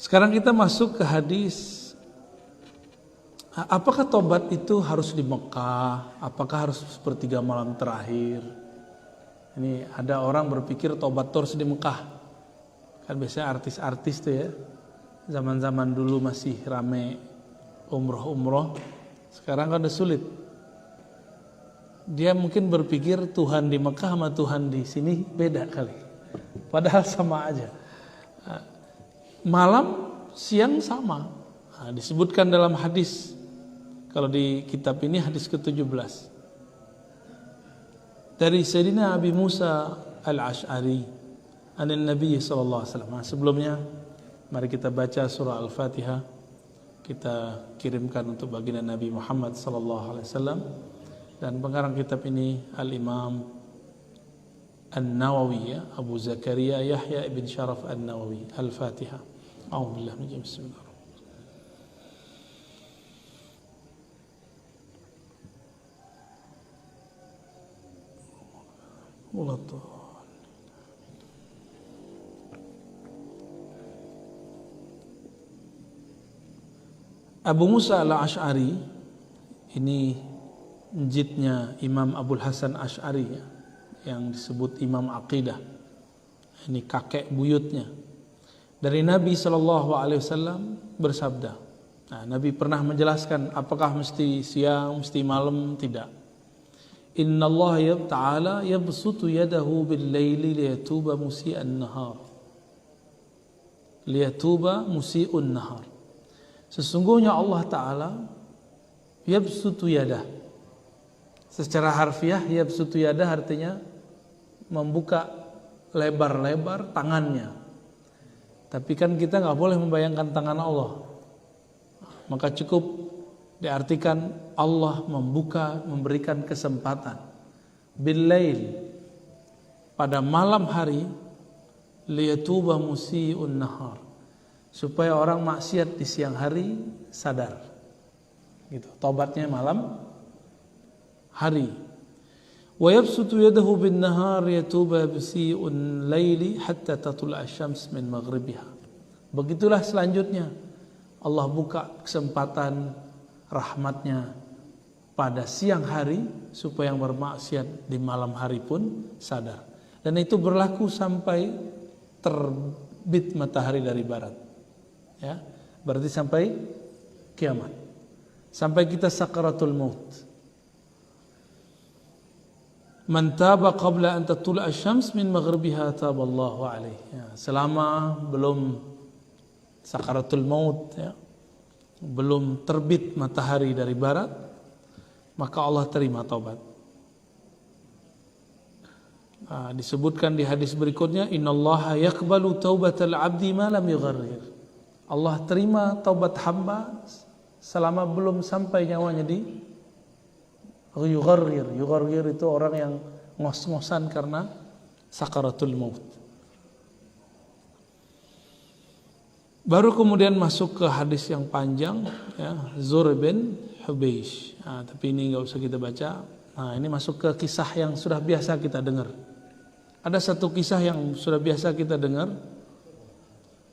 Sekarang kita masuk ke hadis. Apakah tobat itu harus di Mekah? Apakah harus sepertiga malam terakhir? Ini ada orang berpikir tobat harus di Mekah. Kan biasanya artis-artis tuh ya, zaman-zaman dulu masih rame umroh-umroh. Sekarang kan udah sulit. Dia mungkin berpikir Tuhan di Mekah sama Tuhan di sini beda kali. Padahal sama aja. Malam, siang sama. Disebutkan dalam hadis. Kalau di kitab ini hadis ke-17. Dari Sayyidina Abi Musa Al-Ash'ari anin Nabi sallallahu alaihi wasallam. Sebelumnya mari kita baca surah Al-Fatihah. Kita kirimkan untuk baginda Nabi Muhammad sallallahu alaihi wasallam. Dan pengarang kitab ini Al-Imam An-Nawawi ya, Abu Zakaria Yahya ibn Sharaf An-Nawawi. Al-Fatihah. A'udzubillahi minasyaitonir rajim. Bismillahirrahmanirrahim. Abu Musa Al-Ash'ari ini jidnya Imam Abul Hasan Ash'ari ya, yang disebut Imam Aqidah. Ini kakek buyutnya. Dari Nabi SAW bersabda. Nah, Nabi pernah menjelaskan apakah mesti siang, mesti malam, tidak. Inna Allah Ta'ala yabsutu yadahu bil-layli liyatuba musi'an nahar. Liyatuba musi'un nahar. Sesungguhnya Allah Ta'ala yabsutu yadah. Secara harfiah yabsutu yadah artinya membuka lebar-lebar tangannya. Tapi kan kita nggak boleh membayangkan tangan Allah. Maka cukup diartikan Allah membuka, memberikan kesempatan bil-lail, pada malam hari, liyatuba musi'un nahar, supaya orang maksiat di siang hari sadar. Gitu. Tobatnya malam hari. Wa yabsutu yadahu bin nahar yatuba musi'un laili hatta tatlu'a asy-syams min maghribiha. Begitulah selanjutnya Allah buka kesempatan rahmatnya pada siang hari supaya yang bermaksiat di malam hari pun sadar. Dan itu berlaku sampai terbit matahari dari barat. Ya, berarti sampai kiamat. Sampai kita sakaratul maut. Man taba qabla an tatlu'a asy-syams min maghribiha taballahu alaihi. Ya, selama belum sakaratul maut ya, belum terbit matahari dari barat, maka Allah terima taubat. Disebutkan di hadis berikutnya, innallaha yaqbalu taubatal 'abdi ma lam yugharrir. Allah terima taubat hamba selama belum sampai nyawanya di yugharrir. Yugharrir itu orang yang ngos-ngosan karena sakaratul maut. Baru kemudian masuk ke hadis yang panjang ya, Zur bin Hubeish. Tapi ini nggak usah kita baca. Nah, ini masuk ke kisah yang sudah biasa kita dengar. Ada satu kisah yang sudah biasa kita dengar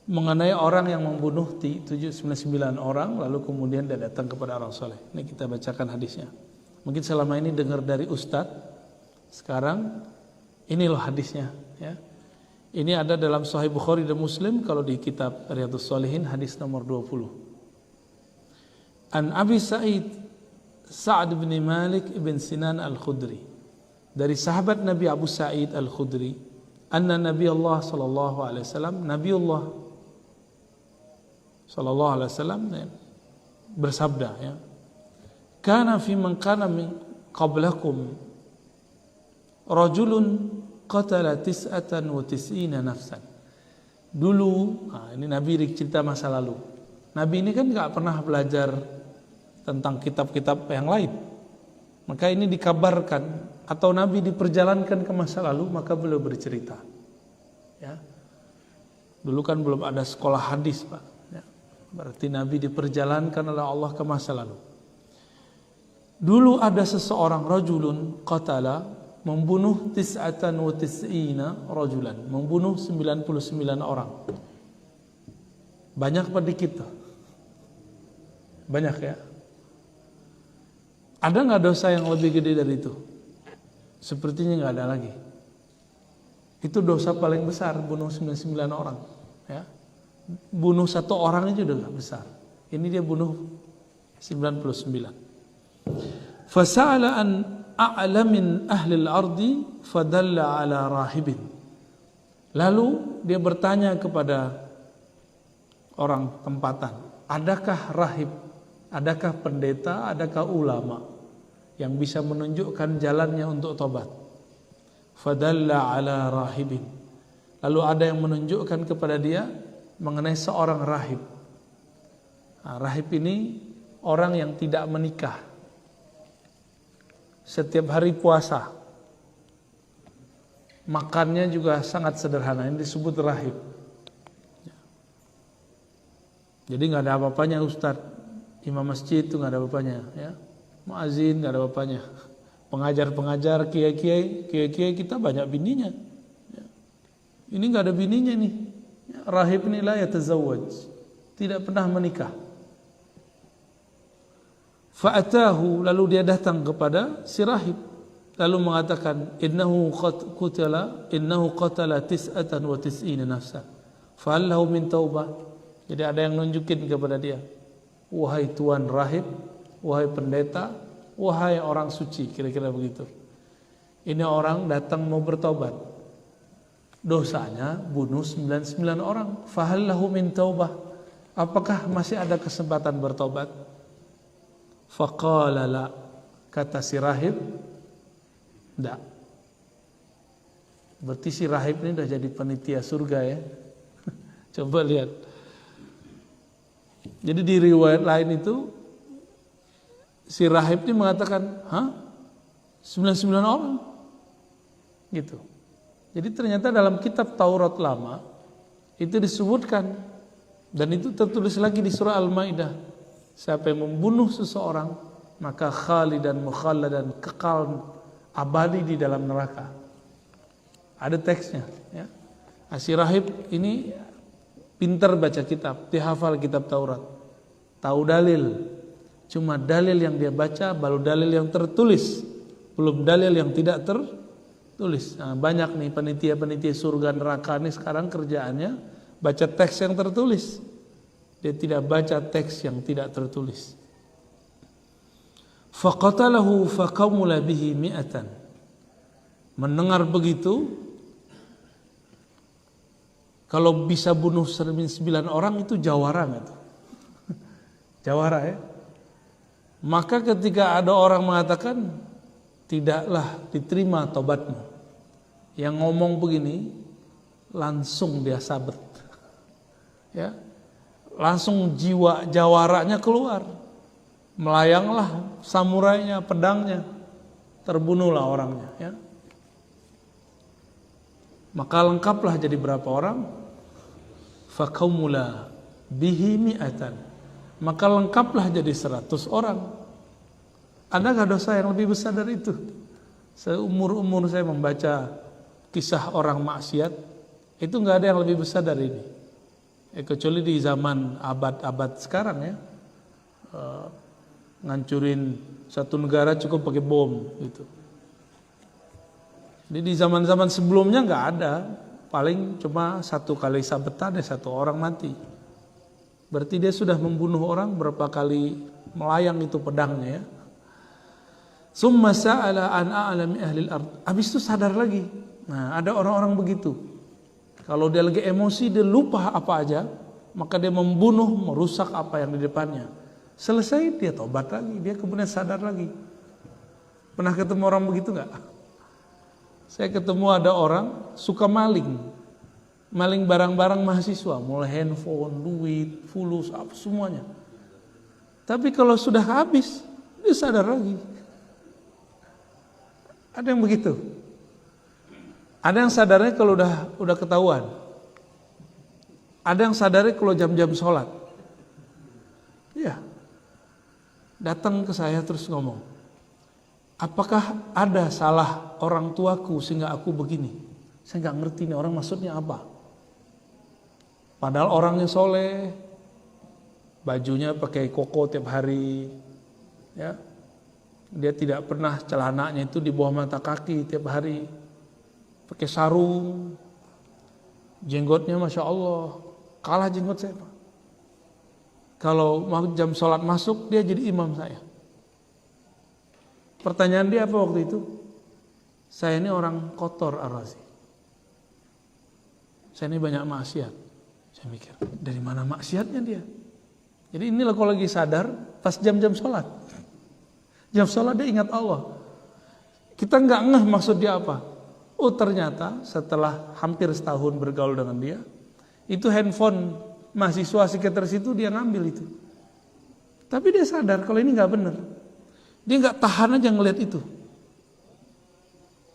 mengenai orang yang membunuh 799 orang lalu kemudian dia datang kepada orang soleh. Ini kita bacakan hadisnya. Mungkin selama ini dengar dari ustadz, sekarang ini loh hadisnya ya. Ini ada dalam Sahih Bukhari dan Muslim, kalau di kitab Riyadhus Shalihin hadis nomor 20. An Abi Sa'd bin Malik bin Sinan Al-Khudri. Dari sahabat Nabi Abu Sa'id Al-Khudri, anna Nabi Allah sallallahu alaihi wasallam, Nabi Allah sallallahu alaihi wasallam bersabda ya. Kana fi man kana min qablakum rajulun qatala 99 nafsan. Dulu, ini Nabi cerita masa lalu. Nabi ini kan nggak pernah belajar tentang kitab-kitab yang lain. Maka ini dikabarkan atau Nabi diperjalankan ke masa lalu, maka beliau bercerita. Ya. Dulu kan belum ada sekolah hadis, Pak. Ya. Berarti Nabi diperjalankan oleh Allah ke masa lalu. Dulu ada seseorang rajulun qatala, membunuh 99 rajulan, membunuh 99 orang. Banyak apa dikit tuh? Banyak ya. Ada nggak dosa yang lebih gede dari itu? Sepertinya nggak ada lagi. Itu dosa paling besar, bunuh 99 orang. Ya. Bunuh satu orang aja udah nggak besar. Ini dia bunuh 99. Fasa'ala an a'lamin ahli al-ardi fadalla ala rahibin. Lalu dia bertanya kepada orang tempatan, adakah rahib, adakah pendeta, adakah ulama yang bisa menunjukkan jalannya untuk tobat? Fadalla ala rahibin. Lalu ada yang menunjukkan kepada dia mengenai seorang rahib. Nah, rahib ini orang yang tidak menikah, setiap hari puasa, makannya juga sangat sederhana. Ini disebut rahib. Jadi nggak ada apa-apanya Ustadz, imam masjid itu nggak ada apa-apanya, ya. Muazin nggak ada apa-apanya, pengajar-pengajar, kiai-kiai kita banyak bininya. Ya. Ini nggak ada bininya nih. Ya, rahib ini la yatazawwaj, tidak pernah menikah. Fa'atahu, lalu dia datang kepada si rahib, lalu mengatakan innahu qatala 99 nafsan fahal lahu min taubah. Jadi ada yang nunjukin kepada dia, wahai tuan rahib, wahai pendeta, wahai orang suci, kira-kira begitu. Ini orang datang mau bertobat, dosanya bunuh 99 orang. Fahal lahu min taubah, apakah masih ada kesempatan bertobat? Faqala la, kata si rahib, enggak. Berarti si rahib ini udah jadi panitia surga ya. Coba lihat. Jadi di riwayat lain itu si rahib ini mengatakan, 99 orang? Gitu. Jadi ternyata dalam kitab Taurat lama itu disebutkan, dan itu tertulis lagi di surah Al-Maidah, siapa yang membunuh seseorang maka khalidan mukhalladan, kekal abadi di dalam neraka. Ada teksnya ya. Si rahib ini pintar baca kitab, dihafal kitab Taurat, tahu dalil. Cuma dalil yang dia baca baru dalil yang tertulis, belum dalil yang tidak tertulis. Nah, banyak nih panitia-panitia surga neraka ini sekarang kerjaannya baca teks yang tertulis. Dia tidak baca teks yang tidak tertulis. Faqatalahu faqamula bihi mi'atan. Mendengar begitu, kalau bisa bunuh 99 orang itu jawara nggak tuh? Jawara ya. Maka ketika ada orang mengatakan tidaklah diterima tobatmu, yang ngomong begini langsung dia sabet, ya, langsung jiwa jawaranya keluar, melayanglah samurainya, pedangnya, terbunuhlah orangnya, ya. Maka lengkaplah jadi berapa orang? Faqaumula bihi mi'atan. Maka lengkaplah jadi 100 orang. Adakah dosa yang lebih besar dari itu? Seumur-umur saya membaca kisah orang maksiat, itu nggak ada yang lebih besar dari ini. Kecuali di zaman abad-abad sekarang ya, ngancurin satu negara cukup pakai bom gitu. Jadi di zaman-zaman sebelumnya nggak ada, paling cuma satu kali sabetan ya 1 orang mati. Berarti dia sudah membunuh orang berapa kali melayang itu pedangnya ya. Summa sa'ala an a'lami ahli al-ard. Habis itu sadar lagi. Nah, ada orang-orang begitu. Kalau dia lagi emosi, dia lupa apa aja, maka dia membunuh, merusak apa yang di depannya. Selesai dia tobat lagi, dia kemudian sadar lagi. Pernah ketemu orang begitu enggak? Saya ketemu ada orang suka maling. Maling barang-barang mahasiswa, mulai handphone, duit, fulus, apa semuanya. Tapi kalau sudah habis, dia sadar lagi. Ada yang begitu. Ada yang sadarnya kalau udah ketahuan. Ada yang sadarnya kalau jam-jam sholat. Ya, datang ke saya terus ngomong, apakah ada salah orang tuaku sehingga aku begini? Saya nggak ngerti nih orang maksudnya apa. Padahal orangnya soleh, bajunya pakai koko tiap hari, ya. Dia tidak pernah celananya itu di bawah mata kaki tiap hari, pakai sarung, jenggotnya masya Allah kalah jenggot saya Pak. Kalau jam sholat masuk dia jadi imam saya. Pertanyaan dia apa waktu itu? Saya ini orang kotor Ar-Razi. Saya ini banyak maksiat. Saya mikir, dari mana maksiatnya dia? Jadi inilah kalau lagi sadar pas jam-jam sholat. Jam sholat dia ingat Allah. Kita nggak ngeh maksud dia apa. Oh ternyata setelah hampir setahun bergaul dengan dia, itu handphone mahasiswa sekitar situ dia ngambil itu. Tapi dia sadar kalau ini nggak benar. Dia nggak tahan aja ngelihat itu.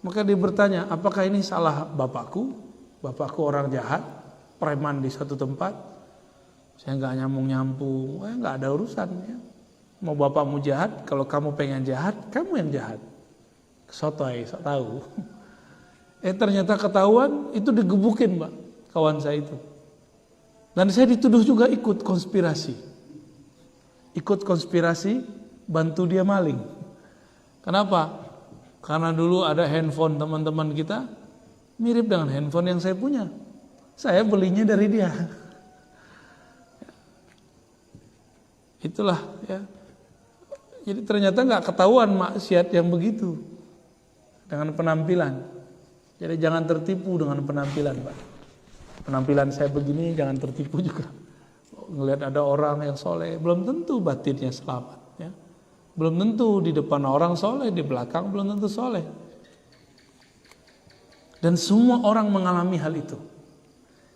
Maka dia bertanya, apakah ini salah bapakku? Bapakku orang jahat, preman di satu tempat. Saya nggak nyambung-nyambung, nggak ada urusannya. Mau bapakmu jahat, kalau kamu pengen jahat, kamu yang jahat. Sotoy, sok tahu. Ternyata ketahuan, itu digebukin Pak, kawan saya itu. Dan saya dituduh juga ikut konspirasi. Ikut konspirasi, bantu dia maling. Kenapa? Karena dulu ada handphone teman-teman kita, mirip dengan handphone yang saya punya. Saya belinya dari dia. Itulah ya. Jadi ternyata nggak ketahuan maksiat yang begitu dengan penampilan. Jadi jangan tertipu dengan penampilan, Pak. Penampilan saya begini jangan tertipu juga. Ngelihat ada orang yang soleh, belum tentu batinnya selamat. Ya. Belum tentu di depan orang soleh, di belakang belum tentu soleh. Dan semua orang mengalami hal itu.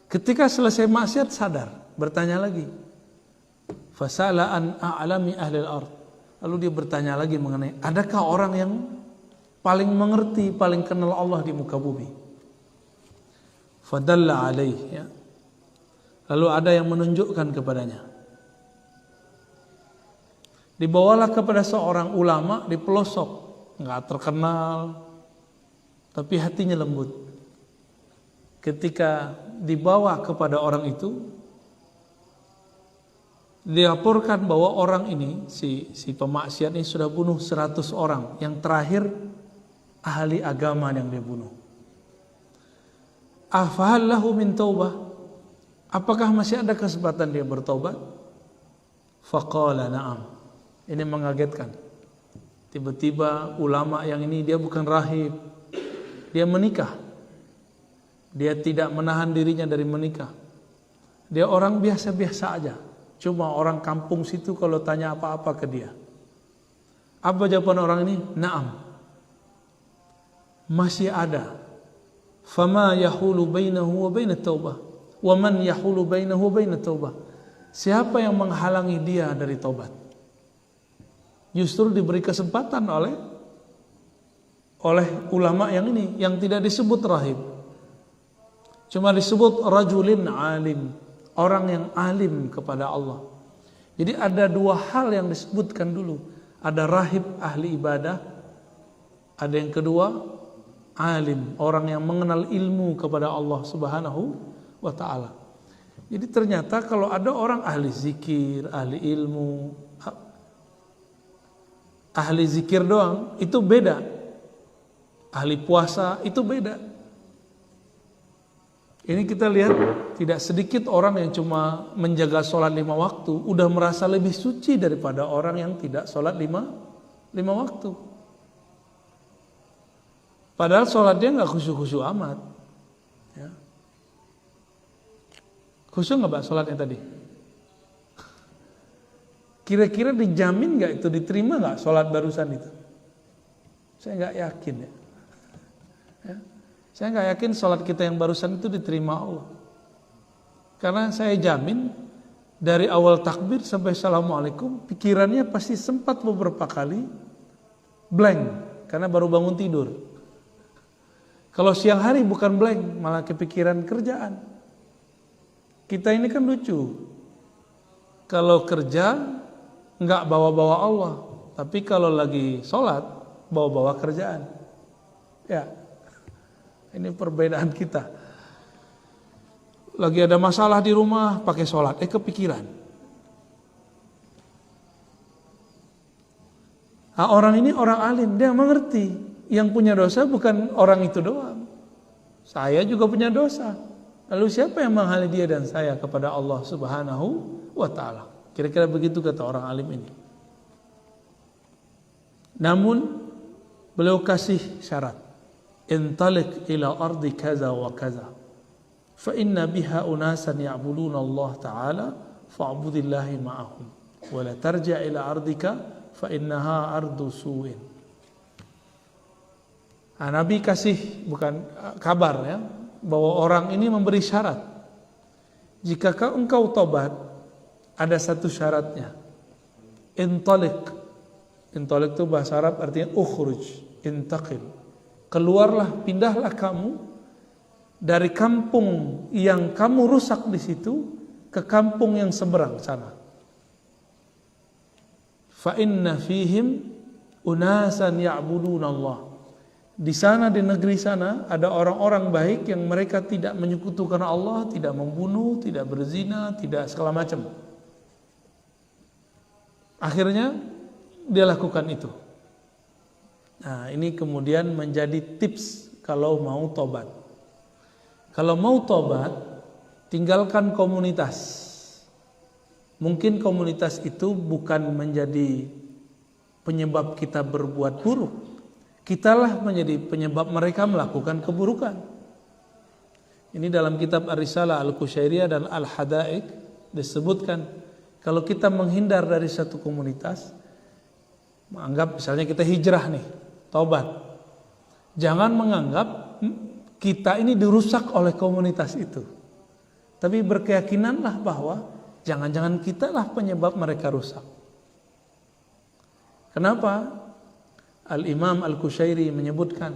Ketika selesai maksiat sadar, bertanya lagi. Fasala an a'lami ahli al-ard. Lalu dia bertanya lagi mengenai, adakah orang yang paling mengerti, paling kenal Allah di muka bumi? Fadalla alaih, ya. Lalu ada yang menunjukkan kepadanya. Dibawalah kepada seorang ulama di pelosok, nggak terkenal, tapi hatinya lembut. Ketika dibawa kepada orang itu, dilaporkan bahwa orang ini, si pemaksiat ini sudah bunuh 100 orang. Yang terakhir ahli agama yang dia bunuh. Afahal lahu min taubah? Apakah masih ada kesempatan dia bertobat? Faqala na'am. Ini mengagetkan. Tiba-tiba ulama yang ini dia bukan rahib. Dia menikah. Dia tidak menahan dirinya dari menikah. Dia orang biasa-biasa aja. Cuma orang kampung situ kalau tanya apa-apa ke dia. Apa jawaban orang ini? Naam. Masih ada. Fama yahulu bainahu wa bainat taubah. Wa man yahulu bainahu wa bainat taubah. Siapa yang menghalangi dia dari taubat? Justru diberi kesempatan oleh ulama yang ini, yang tidak disebut rahib. Cuma disebut rajulin alim. Orang yang alim kepada Allah. Jadi ada dua hal yang disebutkan dulu. Ada rahib ahli ibadah. Ada yang kedua alim. Orang yang mengenal ilmu kepada Allah subhanahu wa ta'ala. Jadi ternyata kalau ada orang ahli zikir, ahli ilmu, ahli zikir doang, itu beda. Ahli puasa itu beda. Ini kita lihat tidak sedikit orang yang cuma menjaga sholat 5 waktu udah merasa lebih suci daripada orang yang tidak sholat 5 waktu. Padahal sholat dia nggak khusyuk-khusyuk amat. Ya. Khusyuk nggak Pak sholatnya tadi? Kira-kira dijamin nggak itu, diterima nggak sholat barusan itu? Saya nggak yakin ya. Ya. Saya nggak yakin sholat kita yang barusan itu diterima Allah. Karena saya jamin dari awal takbir sampai assalamualaikum, pikirannya pasti sempat beberapa kali blank karena baru bangun tidur. Kalau siang hari bukan blank, malah kepikiran kerjaan. Kita ini kan lucu. Kalau kerja nggak bawa-bawa Allah, tapi kalau lagi sholat bawa-bawa kerjaan. Ya. Ini perbedaan kita. Lagi ada masalah di rumah, pakai sholat. Kepikiran. Orang ini orang alim, dia mengerti. Yang punya dosa bukan orang itu doang. Saya juga punya dosa. Lalu siapa yang menghalangi dia dan saya kepada Allah Subhanahu wa ta'ala? Kira-kira begitu kata orang alim ini. Namun beliau kasih syarat. Intalik ila ardi kaza wa kaza. Fa inna biha unasan ya'buduna Allah ta'ala fa'budillahi ma'ahum. Wa la tarja' ila ardika fa innaha ardu su'in. Nabi kasih bukan kabar ya, bahwa orang ini memberi syarat. Jika engkau tobat, ada satu syaratnya. Intalik. Intalik itu bahasa Arab artinya ukhruj, intaqil. Keluarlah, pindahlah kamu dari kampung yang kamu rusak di situ ke kampung yang seberang sana. Fa inna fihim unasan ya'buduna Allah. Di sana, di negeri sana ada orang-orang baik yang mereka tidak menyekutukan Allah, tidak membunuh, tidak berzina, tidak segala macam. Akhirnya dia lakukan itu. Nah, ini kemudian menjadi tips kalau mau tobat. Kalau mau tobat, tinggalkan komunitas. Mungkin komunitas itu bukan menjadi penyebab kita berbuat buruk. Kitalah menjadi penyebab mereka melakukan keburukan. Ini dalam kitab Ar-Risalah Al-Qushairiyah dan Al-Hadaik disebutkan, kalau kita menghindar dari satu komunitas, menganggap misalnya kita hijrah nih, taubat. Jangan menganggap kita ini dirusak oleh komunitas itu. Tapi berkeyakinanlah bahwa jangan-jangan kitalah penyebab mereka rusak. Kenapa? Al-Imam Al-Qushairi menyebutkan,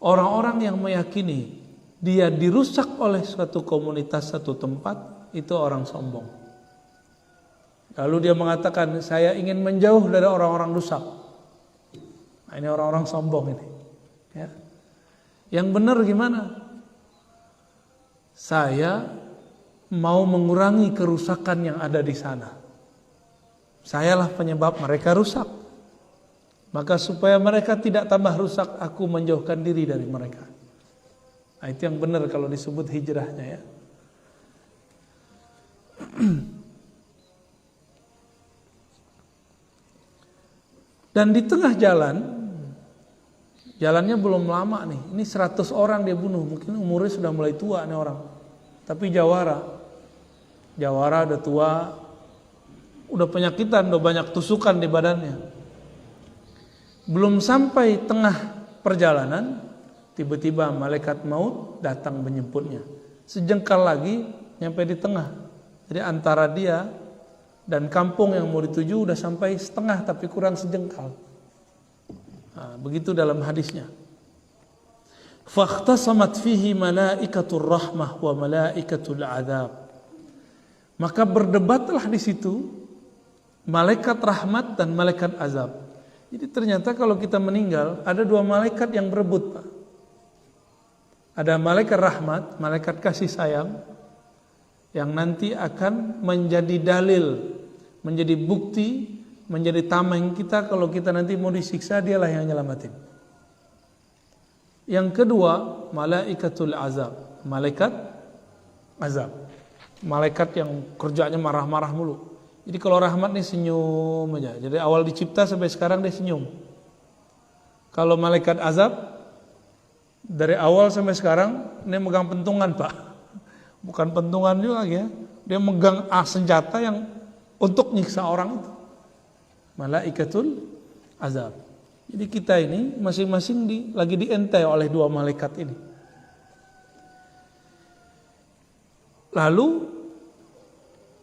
orang-orang yang meyakini dia dirusak oleh suatu komunitas, satu tempat, itu orang sombong. Lalu dia mengatakan, saya ingin menjauh dari orang-orang rusak. Nah, ini orang-orang sombong ini. Ya. Yang benar gimana? Saya mau mengurangi kerusakan yang ada di sana. Sayalah penyebab mereka rusak. Maka supaya mereka tidak tambah rusak, aku menjauhkan diri dari mereka. Nah, itu yang benar kalau disebut hijrahnya ya. Dan di tengah jalan, jalannya belum lama nih. Ini 100 orang dia bunuh. Mungkin umurnya sudah mulai tua nih orang. Tapi jawara udah tua, udah penyakitan, udah banyak tusukan di badannya. Belum sampai tengah perjalanan, tiba-tiba malaikat maut datang menjemputnya. Sejengkal lagi nyampe di tengah. Jadi antara dia dan kampung yang mau dituju udah sampai setengah tapi kurang sejengkal. Nah, begitu dalam hadisnya. Fakhtasamat fihi malaikatur rahmah wa malaikatul adzab. Maka berdebatlah di situ malaikat rahmat dan malaikat azab. Jadi ternyata kalau kita meninggal ada dua malaikat yang berebut, Pak. Ada malaikat rahmat, malaikat kasih sayang, yang nanti akan menjadi dalil, menjadi bukti, menjadi tameng kita kalau kita nanti mau disiksa, dialah yang nyelamatin. Yang kedua, malaikatul azab, malaikat azab. Malaikat yang kerjanya marah-marah mulu. Jadi kalau rahmat nih senyum aja. Jadi awal dicipta sampai sekarang dia senyum. Kalau malaikat azab dari awal sampai sekarang dia megang pentungan, Pak. Bukan pentungan juga ya. Dia megang senjata yang untuk nyiksa orang itu. Malaikatul azab. Jadi kita ini masing-masing lagi dientai oleh dua malaikat ini. Lalu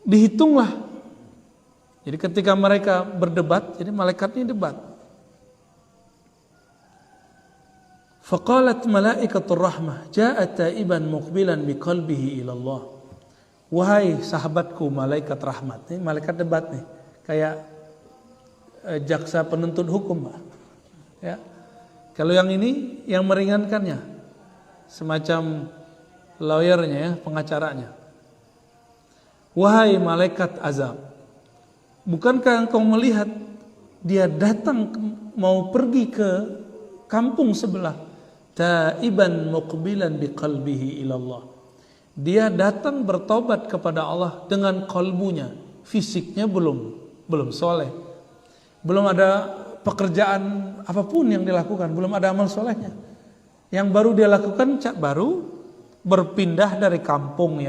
dihitunglah. Jadi ketika mereka berdebat, jadi malaikat ini debat. Faqalat malaikatur rahmah, ja'a taiban muqbilan biqalbihi ila Allah. Wahai sahabatku malaikat rahmat. Ini malaikat debat nih. Kayak jaksa penuntut hukum, Pak. Ya. Kalau yang ini yang meringankannya. Semacam lawyernya ya, pengacaranya. Wahai malaikat azab, bukankah engkau melihat dia datang mau pergi ke kampung sebelah, taiban muqbilan biqalbihi ilallah. Dia datang bertobat kepada Allah dengan kalbunya, fisiknya belum soleh, belum ada pekerjaan apapun yang dilakukan, belum ada amal solehnya. Yang baru dia lakukan baru berpindah dari kampung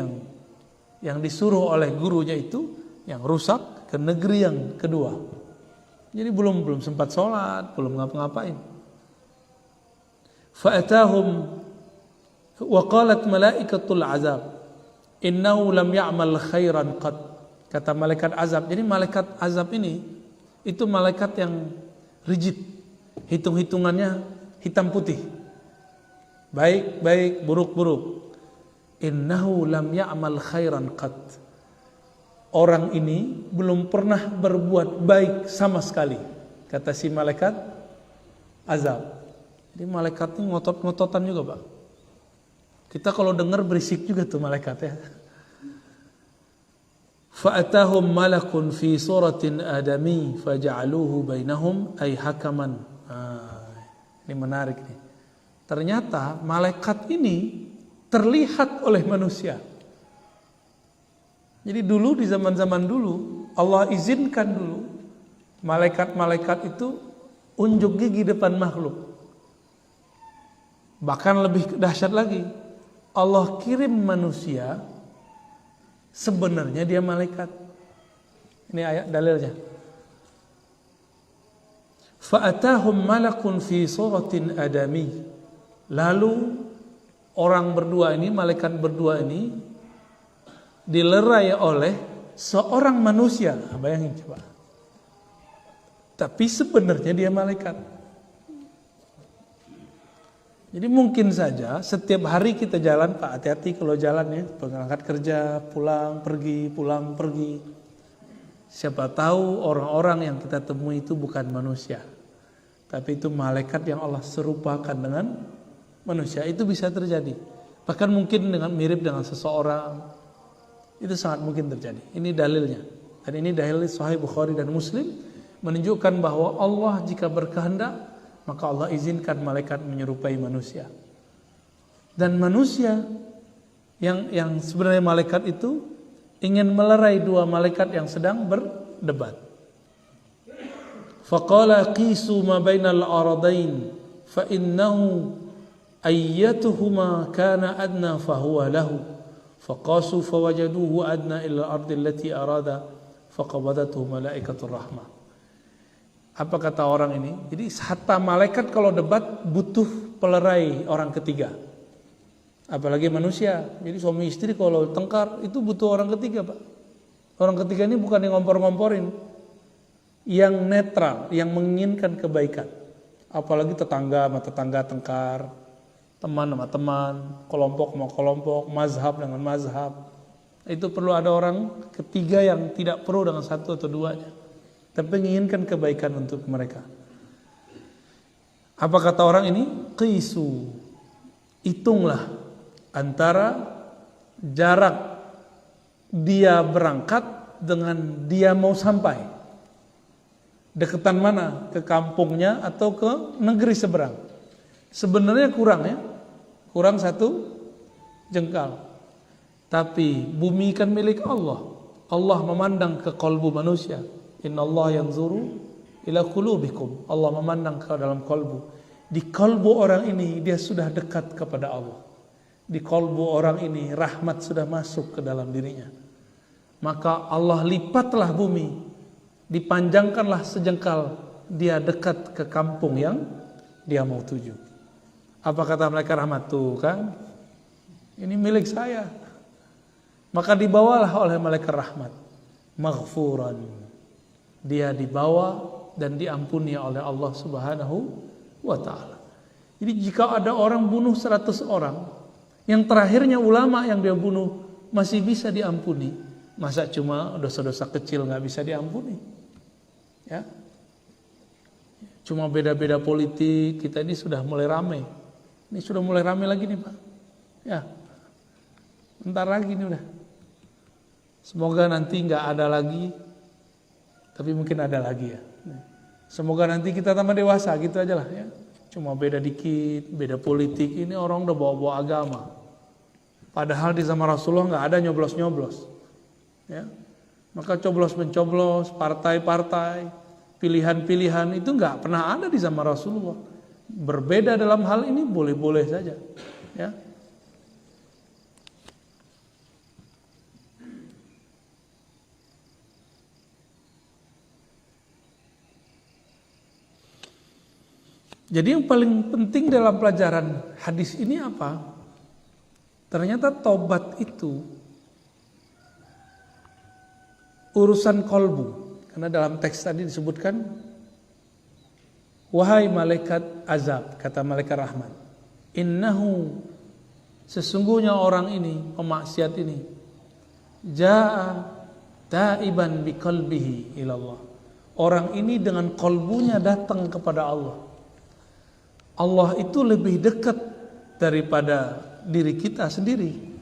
yang disuruh oleh gurunya itu yang rusak ke negeri yang kedua. Jadi belum sempat sholat, belum ngapa-ngapain. Fa'atahum wa qalat malaikatul azab innahu lam ya'mal khairan qad. Kata malaikat azab. Jadi malaikat azab ini itu malaikat yang rigid. Hitung-hitungannya hitam putih. Baik, buruk. Innahu lam ya'mal khairan qad. Orang ini belum pernah berbuat baik sama sekali, kata si malaikat azab. Jadi malaikat ini ngotot-ngototan juga, Pak. Kita kalau dengar berisik juga tuh malaikat ya. Fa'atahum malakun fi suratin adami faja'aluhu bainahum ay hakaman. Ini menarik nih. Ternyata malaikat ini terlihat oleh manusia. Jadi dulu di zaman-zaman dulu Allah izinkan dulu malaikat-malaikat itu unjuk gigi depan makhluk. Bahkan lebih dahsyat lagi, Allah kirim manusia sebenarnya dia malaikat. Ini ayat dalilnya. Fa'atahum malakun fi suratin adami. Lalu orang berdua ini, malaikat berdua ini dilerai oleh seorang manusia. Bayangin coba. Tapi sebenarnya dia malaikat. Jadi mungkin saja setiap hari kita jalan, Pak, hati-hati kalau jalan ya, berangkat kerja, pulang pergi. Siapa tahu orang-orang yang kita temui itu bukan manusia, tapi itu malaikat yang Allah serupakan dengan manusia. Itu bisa terjadi. Bahkan mungkin mirip dengan seseorang. Itu sangat mungkin terjadi. Ini dalilnya. Dan ini dalil Sahih Bukhari dan Muslim menunjukkan bahwa Allah jika berkehendak maka Allah izinkan malaikat menyerupai manusia. Dan manusia yang sebenarnya malaikat itu ingin melerai dua malaikat yang sedang berdebat. Faqala qisu ma bainal aradain fa innahu ayyatuhuma kana adna fa huwa lahu. Faqasu fawajaduhu adna ila ardi allati arada faqabadathu malaikatur rahmah. Apa kata orang ini? Jadi hatta malaikat kalau debat butuh pelerai orang ketiga. Apalagi manusia. Jadi suami istri kalau tengkar itu butuh orang ketiga, Pak. Orang ketiga ini bukan yang ngompor-ngomporin, yang netral, yang menginginkan kebaikan. Apalagi tetangga sama tetangga tengkar, teman sama teman, kelompok sama kelompok, mazhab dengan mazhab. Itu perlu ada orang ketiga yang tidak perlu dengan satu atau duanya, tapi menginginkan kebaikan untuk mereka. Apa kata orang ini? Qisu. Hitunglah antara jarak dia berangkat dengan dia mau sampai. Deketan mana? Ke kampungnya atau ke negeri seberang? Sebenarnya kurang ya. Kurang 1 jengkal. Tapi bumi kan milik Allah. Allah memandang ke kalbu manusia. Innallaha yanzuru ila qulubikum. Allah memandang ke dalam kalbu. Di kalbu orang ini dia sudah dekat kepada Allah. Di kalbu orang ini rahmat sudah masuk ke dalam dirinya. Maka Allah lipatlah bumi, dipanjangkanlah sejengkal, dia dekat ke kampung yang dia mau tuju. Apa kata malaikat rahmat? Tuh kan, ini milik saya. Maka dibawalah oleh malaikat rahmat, maghfuran. Dia dibawa dan diampuni oleh Allah Subhanahu wa ta'ala. Jadi jika ada orang bunuh 100 orang, yang terakhirnya ulama yang dia bunuh masih bisa diampuni, masa cuma dosa-dosa kecil nggak bisa diampuni? Ya, cuma beda-beda politik kita ini sudah mulai ramai. Ini sudah mulai ramai lagi nih Pak. Ya, bentar lagi nih udah. Semoga nanti nggak ada lagi, tapi mungkin ada lagi ya. Semoga nanti kita tambah dewasa, gitu aja lah ya. Cuma beda dikit, beda politik. Ini orang udah bawa-bawa agama. Padahal di zaman Rasulullah nggak ada nyoblos-nyoblos. Ya. Maka coblos-mencoblos, partai-partai, pilihan-pilihan itu nggak pernah ada di zaman Rasulullah. Berbeda dalam hal ini boleh-boleh saja. Ya. Jadi yang paling penting dalam pelajaran hadis ini apa? Ternyata tobat itu urusan kolbu. Karena dalam teks tadi disebutkan, wahai malaikat azab, kata malaikat rahmat, innahu, sesungguhnya orang ini, pemaksiat ini, ja'a taiban biqalbihi ilallah. Orang ini dengan kolbunya datang kepada Allah. Allah itu lebih dekat daripada diri kita sendiri.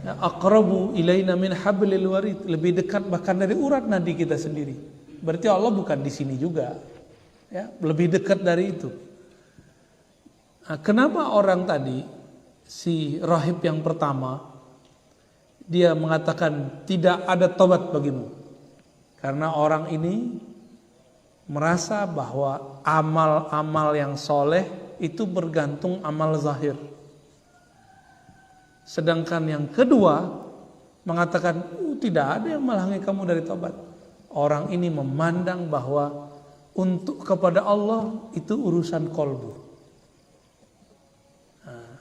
Aqrabu ilaina min hablil warid, lebih dekat bahkan dari urat nadi kita sendiri. Berarti Allah bukan di sini juga. Ya, lebih dekat dari itu. Nah, kenapa orang tadi si rahib yang pertama dia mengatakan tidak ada tobat bagimu? Karena orang ini merasa bahwa amal-amal yang soleh itu bergantung amal zahir. Sedangkan yang kedua mengatakan tidak ada yang menghalangi kamu dari tobat. Orang ini memandang bahwa untuk kepada Allah itu urusan kolbu. Nah,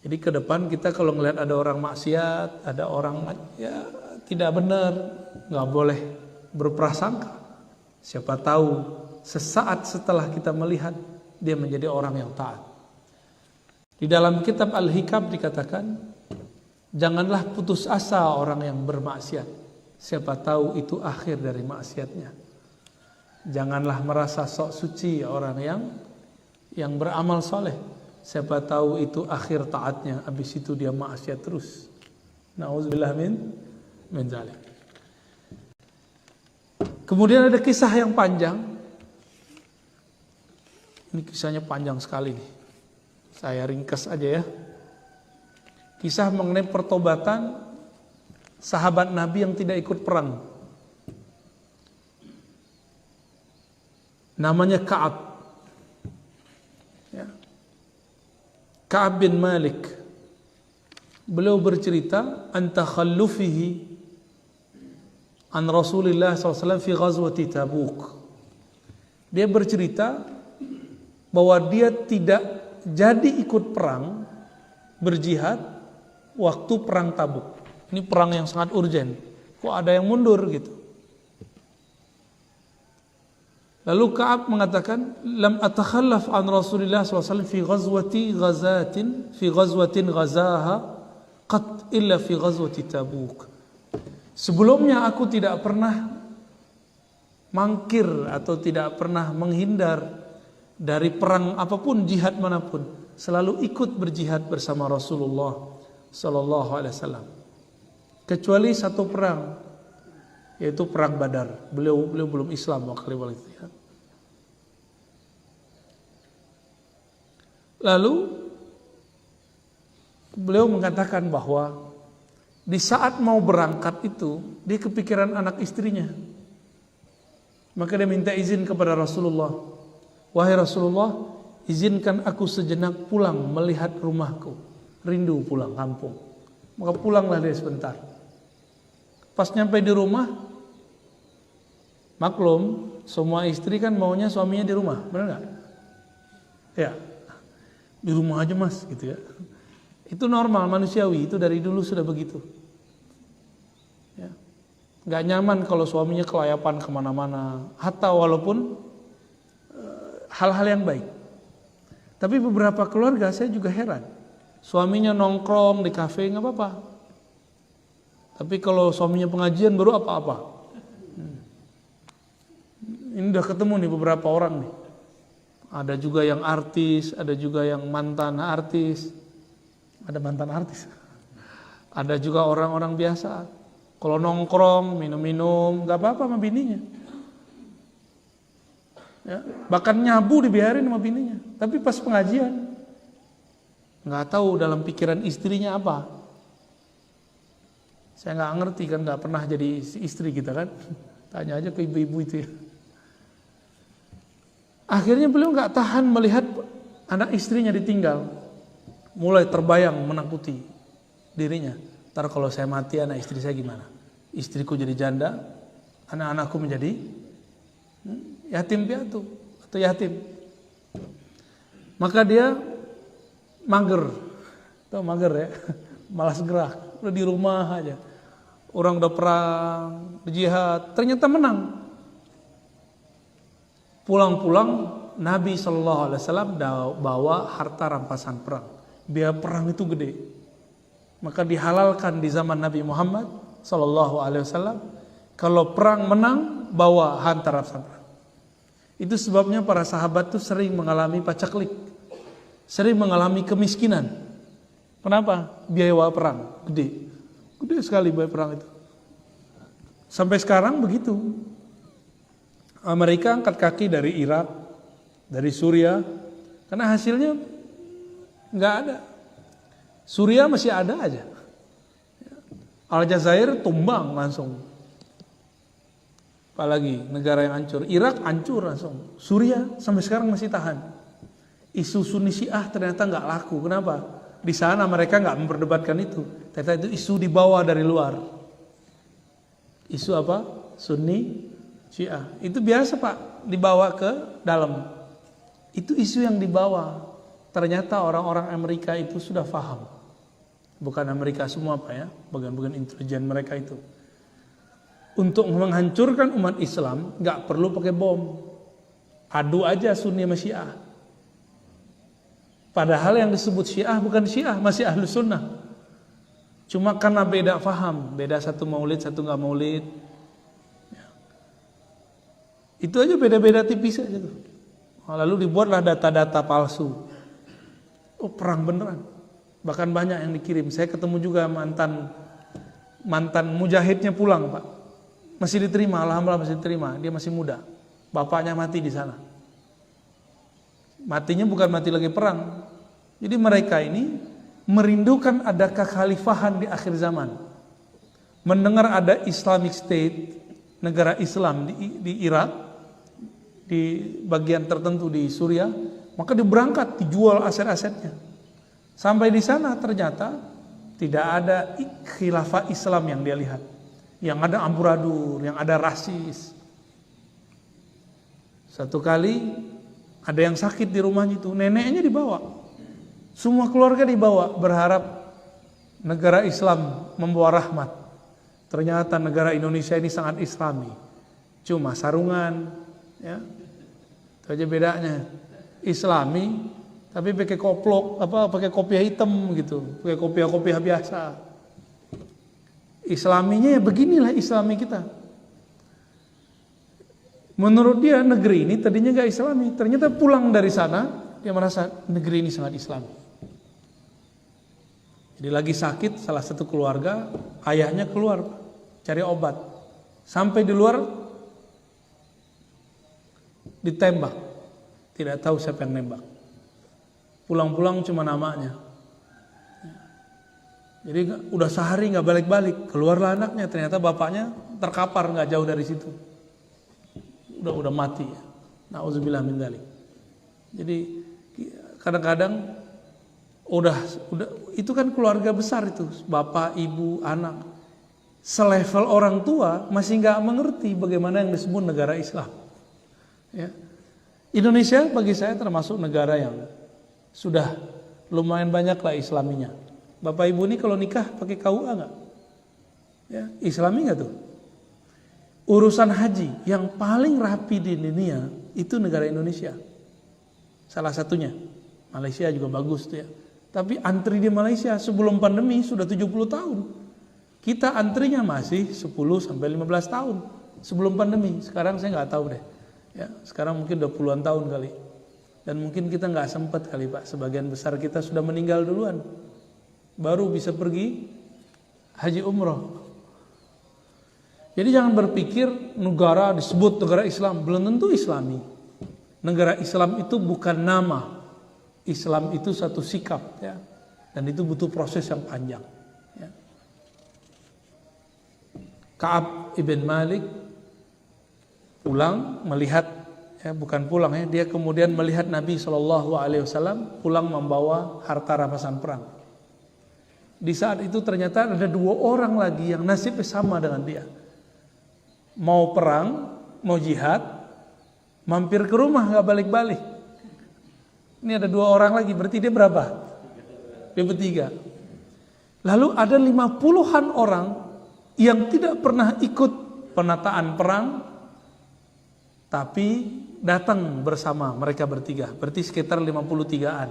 jadi ke depan kita kalau ngelihat ada orang maksiat, ada orang ya tidak benar, nggak boleh berprasangka. Siapa tahu sesaat setelah kita melihat dia menjadi orang yang taat. Di dalam kitab Al-Hikam dikatakan, janganlah putus asa orang yang bermaksiat. Siapa tahu itu akhir dari maksiatnya. Janganlah merasa sok suci orang yang beramal soleh. Siapa tahu itu akhir taatnya. Habis itu dia maksiat terus. Nauzubillah min zalik. Kemudian ada kisah yang panjang. Ini kisahnya panjang sekali nih. Saya ringkas aja ya. Kisah mengenai pertobatan sahabat Nabi yang tidak ikut perang. Namanya Ka'ab. Ya. Ka'ab bin Malik. Beliau bercerita an takhallufihi an Rasulullah SAW fi ghazwati Tabuk. Dia bercerita bahwa dia tidak jadi ikut perang, berjihad waktu perang Tabuk. Ini perang yang sangat urgen. Kok ada yang mundur gitu. Lalu Ka'ab mengatakan, lam atakhallaf an Rasulullah SAW fi ghazwatin ghazaha qat illa fi ghazwati Tabuk. Sebelumnya aku tidak pernah mangkir atau tidak pernah menghindar dari perang apapun, jihad manapun. Selalu ikut berjihad bersama Rasulullah sallallahu alaihi wasallam. Kecuali satu perang, yaitu perang Badar. Beliau belum Islam waktu itu ya. Lalu beliau mengatakan bahwa di saat mau berangkat itu, dia kepikiran anak istrinya. Maka dia minta izin kepada Rasulullah. Wahai Rasulullah, izinkan aku sejenak pulang melihat rumahku. Rindu pulang kampung. Maka pulanglah dia sebentar. Pas nyampe di rumah, maklum, semua istri kan maunya suaminya di rumah. Benar gak? Ya, di rumah aja mas gitu ya. Itu normal, manusiawi, itu dari dulu sudah begitu. Ya. Gak nyaman kalau suaminya kelayapan kemana-mana, hatta walaupun hal-hal yang baik. Tapi beberapa keluarga saya juga heran, suaminya nongkrong di kafe nggak apa-apa, tapi kalau suaminya pengajian baru apa-apa. Ini udah ketemu nih beberapa orang nih. Ada juga yang artis, ada juga yang mantan artis. Ada mantan artis. Ada juga orang-orang biasa. Kalau nongkrong, minum-minum, gak apa-apa sama bininya. Ya, bahkan nyabu dibiarin sama bininya. Tapi pas pengajian nggak tahu dalam pikiran istrinya apa. Saya nggak ngerti kan, nggak pernah jadi istri kita kan. Tanya aja ke ibu-ibu itu ya. Akhirnya beliau nggak tahan melihat anak istrinya ditinggal. Mulai terbayang menakuti dirinya. Ntar kalau saya mati anak istri saya gimana? Istriku jadi janda, anak-anakku menjadi yatim piatu atau yatim. Maka dia mager. Tahu mager ya? Malas gerak. Udah di rumah aja. Orang udah perang, jihad, ternyata menang. Pulang-pulang Nabi SAW bawa harta rampasan perang. Biaya perang itu gede. Maka dihalalkan di zaman Nabi Muhammad SAW, kalau perang menang bawa harta rampasan perang. Itu sebabnya para sahabat tuh sering mengalami pacaklik, sering mengalami kemiskinan. Kenapa? Biaya perang gede, gede sekali biaya perang itu. Sampai sekarang begitu. Amerika angkat kaki dari Irak, dari Suriah, karena hasilnya nggak ada. Suriah masih ada aja. Aljazair tumbang langsung. Apalagi negara yang hancur. Irak hancur langsung. Suriah sampai sekarang masih tahan. Isu Sunni Syiah ternyata nggak laku. Kenapa? Di sana mereka nggak memperdebatkan itu. Ternyata itu isu dibawa dari luar. Isu apa? Sunni Syiah. Itu biasa Pak, dibawa ke dalam. Itu isu yang dibawa. Ternyata orang-orang Amerika itu sudah paham. Bukan Amerika semua Pak ya, bagian-bagian intelijen mereka itu. Untuk menghancurkan umat Islam nggak perlu pakai bom. Adu aja Sunni sama Syiah. Padahal yang disebut Syiah bukan Syiah, masih Ahlus Sunnah. Cuma karena beda faham, beda satu maulid, satu nggak maulid. Itu aja beda-beda tipis aja tuh. Lalu dibuatlah data-data palsu. Oh perang beneran. Bahkan banyak yang dikirim. Saya ketemu juga mantan mujahidnya pulang Pak. Masih diterima, alhamdulillah masih diterima. Dia masih muda. Bapaknya mati di sana. Matinya bukan mati lagi perang. Jadi mereka ini merindukan ada kekhalifahan di akhir zaman. Mendengar ada Islamic State, negara Islam di Irak, di bagian tertentu di Suriah, maka diberangkat, dijual aset-asetnya. Sampai di sana ternyata tidak ada khilafah Islam yang dia lihat. Yang ada amburadul, yang ada rasis. Satu kali ada yang sakit di rumahnya itu, neneknya dibawa. Semua keluarga dibawa, berharap negara Islam membawa rahmat. Ternyata negara Indonesia ini sangat Islami. Cuma sarungan, ya. Itu aja bedanya. Islami tapi pakai koplok, pakai kopiah hitam gitu, pakai kopiah-kopiah biasa. Islaminya ya beginilah Islami kita. Menurut dia negeri ini tadinya gak Islami, ternyata pulang dari sana dia merasa negeri ini sangat Islami. Jadi lagi sakit salah satu keluarga, ayahnya keluar cari obat, sampai di luar ditembak, tidak tahu siapa yang nembak. Pulang-pulang cuma namanya. Jadi udah sehari nggak balik-balik, keluarlah anaknya, ternyata bapaknya terkapar nggak jauh dari situ. Udah mati. Nauzubillah min dzalik. Jadi kadang-kadang udah itu kan keluarga besar itu, bapak, ibu, anak. Selevel orang tua masih nggak mengerti bagaimana yang disebut negara Islam. Ya. Indonesia bagi saya termasuk negara yang sudah lumayan banyak lah Islaminya. Bapak ibu ini kalau nikah pakai KUA nggak? Ya, Islami nggak tuh? Urusan haji yang paling rapi di dunia itu negara Indonesia. Salah satunya. Malaysia juga bagus tuh ya. Tapi antri di Malaysia sebelum pandemi sudah 70 tahun. Kita antrinya masih 10 sampai 15 tahun sebelum pandemi. Sekarang saya nggak tahu deh. Ya, sekarang mungkin udah puluhan tahun kali. Dan mungkin kita nggak sempat kali Pak. Sebagian besar kita sudah meninggal duluan. Baru bisa pergi haji umroh. Jadi jangan berpikir negara disebut negara Islam belum tentu Islami. Negara Islam itu bukan nama. Islam itu satu sikap, ya. Dan itu butuh proses yang panjang, ya. Ka'ab ibn Malik pulang melihat, ya, bukan pulang, ya, dia kemudian melihat Nabi SAW pulang membawa harta rampasan perang. Di saat itu ternyata ada 2 orang lagi yang nasibnya sama dengan dia. Mau perang, mau jihad, mampir ke rumah gak balik-balik. Ini ada 2 orang lagi, berarti dia berapa? Dia bertiga. Lalu ada 50-an orang yang tidak pernah ikut penataan perang, tapi datang bersama mereka bertiga. Berarti sekitar 53-an.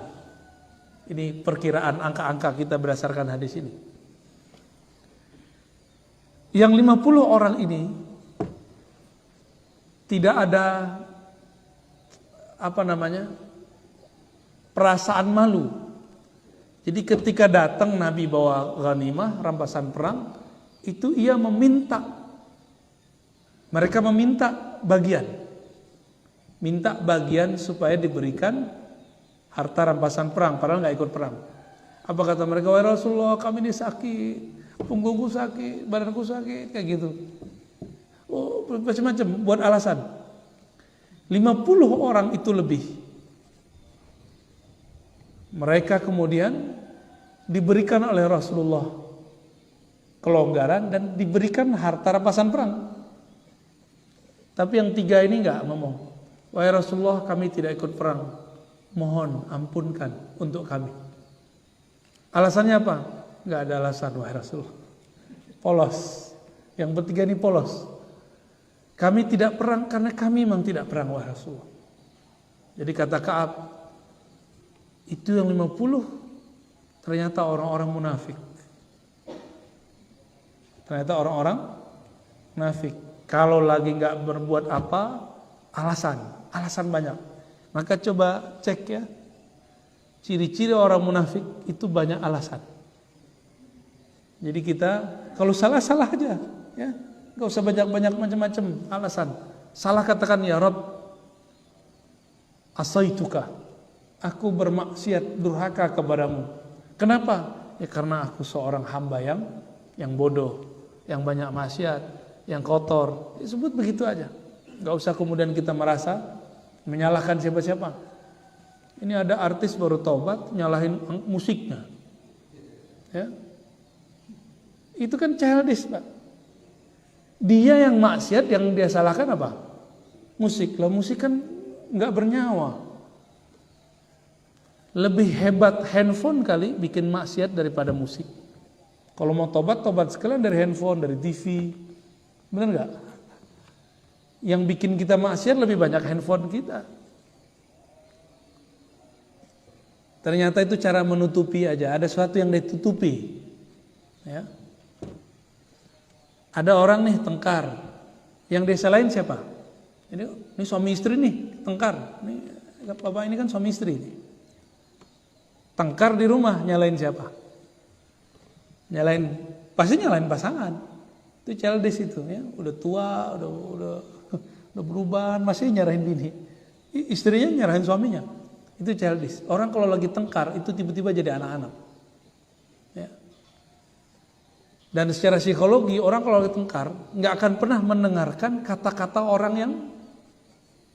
Ini perkiraan angka-angka kita berdasarkan hadis ini. Yang 50 orang ini tidak ada perasaan malu. Jadi ketika datang Nabi bawa ghanimah, rampasan perang, itu ia meminta. Mereka meminta bagian. Minta bagian supaya diberikan harta rampasan perang, padahal nggak ikut perang. Apa kata mereka? Wahai Rasulullah, kami ini sakit, punggungku sakit, badanku sakit, kayak gitu. Oh, macam-macam buat alasan. 50 orang itu lebih. Mereka kemudian diberikan oleh Rasulullah kelonggaran dan diberikan harta rampasan perang. Tapi yang 3 ini nggak ngomong. Wahai Rasulullah, kami tidak ikut perang. Mohon ampunkan untuk kami. Alasannya apa? Nggak ada alasan, wahai Rasulullah. Polos. Yang bertiga ini polos. Kami tidak perang karena kami memang tidak perang, wahai Rasulullah. Jadi kata Ka'ab, itu yang 50 ternyata orang-orang munafik. Ternyata orang-orang munafik. Kalau lagi nggak berbuat apa, alasan banyak. Maka coba cek, ya, ciri-ciri orang munafik itu banyak alasan. Jadi kita kalau salah aja, ya, nggak usah banyak macam-macam alasan. Salah katakan, ya Rabb, asaituka, aku bermaksiat durhaka kepadamu. Kenapa? Ya karena aku seorang hamba yang bodoh, yang banyak maksiat, yang kotor. Disebut begitu aja. Nggak usah kemudian kita merasa menyalahkan siapa-siapa. Ini ada artis baru taubat nyalahin musiknya, ya. Itu kan childish, Pak. Dia yang maksiat, yang dia salahkan apa? Musik. Lah musik kan nggak bernyawa. Lebih hebat handphone kali bikin maksiat daripada musik. Kalau mau tobat sekalian dari handphone, dari TV. Benar nggak? Yang bikin kita maksiat lebih banyak handphone kita. Ternyata itu cara menutupi aja. Ada sesuatu yang ditutupi, ya. Ada orang nih tengkar, yang dia salahin siapa? Ini suami istri nih tengkar. Ini bapak ini kan suami istri nih. Tengkar di rumah, nyalain siapa? Pasti nyalain pasangan. Itu childish itu, ya. Udah tua, udah berubah, masih nyarahin bini. Istrinya nyarahin suaminya. Itu childish. Orang kalau lagi tengkar itu tiba-tiba jadi anak-anak, ya. Dan secara psikologi orang kalau lagi tengkar nggak akan pernah mendengarkan kata-kata orang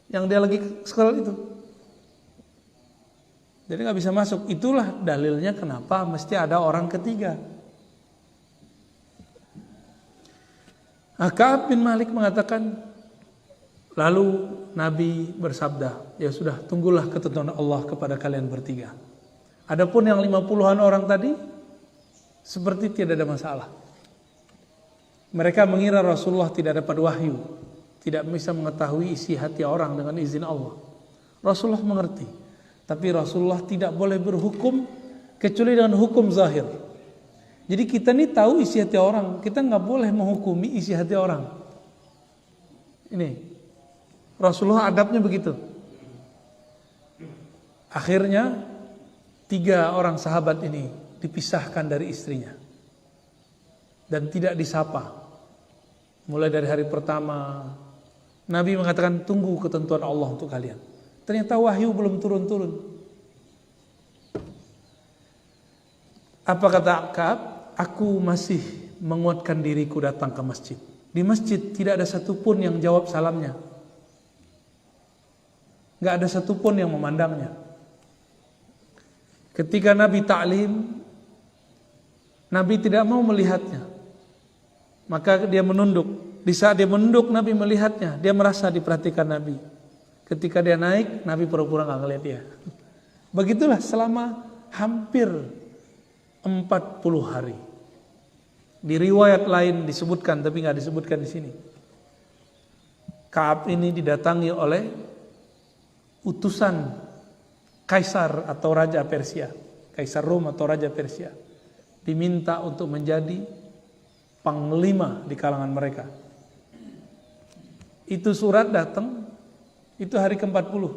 yang dia lagi sekolah itu. Jadi nggak bisa masuk. Itulah dalilnya kenapa mesti ada orang ketiga. Ka'ab bin Malik mengatakan, lalu Nabi bersabda, ya sudah, tunggulah ketentuan Allah kepada kalian bertiga. Adapun yang 50-an orang tadi, seperti tidak ada masalah. Mereka mengira Rasulullah tidak dapat wahyu, tidak bisa mengetahui isi hati orang dengan izin Allah. Rasulullah mengerti, tapi Rasulullah tidak boleh berhukum kecuali dengan hukum zahir. Jadi kita ini tahu isi hati orang, kita nggak boleh menghukumi isi hati orang. Ini Rasulullah adabnya begitu. Akhirnya 3 orang sahabat ini dipisahkan dari istrinya dan tidak disapa. Mulai dari hari pertama Nabi mengatakan tunggu ketentuan Allah untuk kalian. Ternyata wahyu belum turun-turun. Apa kata Ka'ab? Aku masih menguatkan diriku datang ke masjid. Di masjid tidak ada satupun yang jawab salamnya. Gak ada satupun yang memandangnya. Ketika Nabi ta'lim, Nabi tidak mau melihatnya. Maka dia menunduk. Di saat dia menunduk, Nabi melihatnya. Dia merasa diperhatikan Nabi. Ketika dia naik, Nabi pura-pura gak ngeliat dia. Begitulah selama hampir 40 hari. Di riwayat lain disebutkan, tapi nggak disebutkan di sini. Ka'ab ini didatangi oleh utusan kaisar atau raja Persia, kaisar Rom atau raja Persia, diminta untuk menjadi panglima di kalangan mereka. Itu surat datang, itu hari ke-40.